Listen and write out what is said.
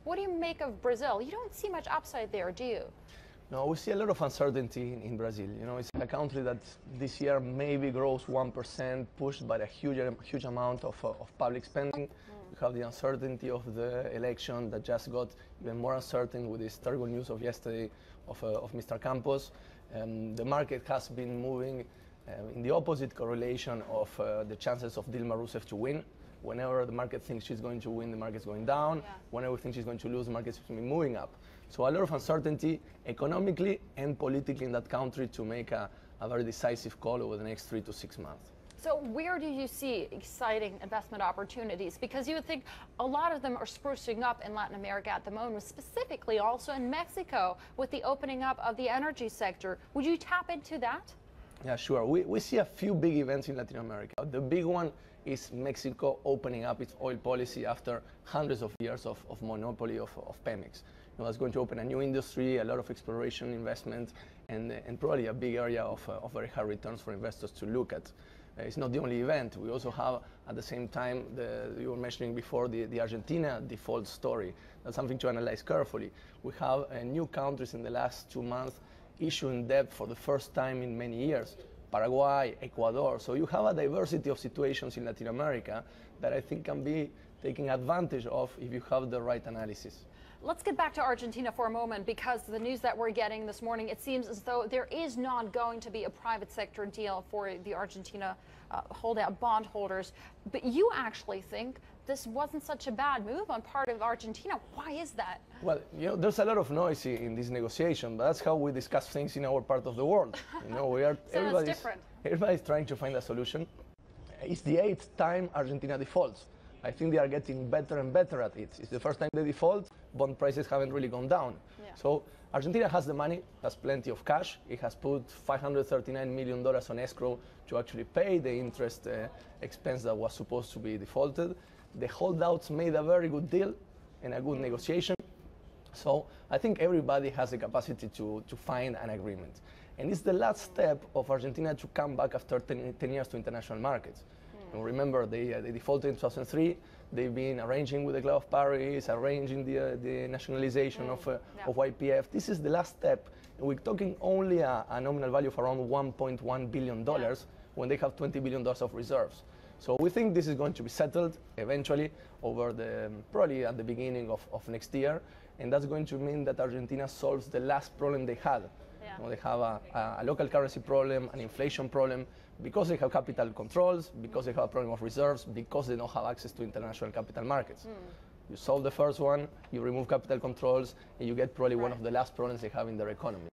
What do you make of Brazil? You don't see much upside there, do you? No, we see a lot of uncertainty in Brazil. You know, it's a country that this year maybe grows 1%, pushed by a huge amount of public spending. You have the uncertainty of the election that just got even more uncertain with this terrible news of yesterday of Mr. Campos. The market has been moving in the opposite correlation of the chances of Dilma Rousseff to win. Whenever the market thinks she's going to win, the market's going down. Yeah. Whenever we think she's going to lose, the market's moving up. So a lot of uncertainty economically and politically in that country to make a very decisive call over the next 3 to 6 months. So where do you see exciting investment opportunities? Because you would think a lot of them are sprucing up in Latin America at the moment, specifically also in Mexico with the opening up of the energy sector. Would you tap into that? Yeah, sure. We see a few big events in Latin America. The big one is Mexico opening up its oil policy after hundreds of years of monopoly of Pemex. You know, that's going to open a new industry, a lot of exploration investment, and probably a big area of very high returns for investors to look at. It's not the only event. We also have, at the same time, you were mentioning before, the Argentina default story. That's something to analyze carefully. We have new countries in the last 2 months issuing debt for the first time in many years. Paraguay, Ecuador. So you have a diversity of situations in Latin America that I think can be taken advantage of if you have the right analysis. Let's get back to Argentina for a moment, because the news that we're getting this morning, it seems as though there is not going to be a private sector deal for the Argentina holdout bondholders. But you actually think this wasn't such a bad move on part of Argentina. Why is that? Well, you know, there's a lot of noise in this negotiation, but that's how we discuss things in our part of the world. You know, everybody's trying to find a solution. It's the 8th time Argentina defaults. I think they are getting better and better at it. It's the first time they default. Bond prices haven't really gone down. Yeah. So Argentina has the money, has plenty of cash. It has put $539 million on escrow to actually pay the interest expense that was supposed to be defaulted. The holdouts made a very good deal and a good negotiation. So I think everybody has the capacity to find an agreement. And it's the last step of Argentina to come back after 10 years to international markets. Remember, they defaulted in 2003. They've been arranging with the Club of Paris, arranging the nationalization of YPF. This is the last step. And we're talking only a nominal value of around $1.1 billion when they have $20 billion of reserves. So we think this is going to be settled eventually over probably at the beginning of next year. And that's going to mean that Argentina solves the last problem they had. Yeah. You know, they have a local currency problem, an inflation problem, because they have capital controls, because they have a problem of reserves, because they don't have access to international capital markets. You solve the first one, you remove capital controls, and you get probably one of the last problems they have in their economy.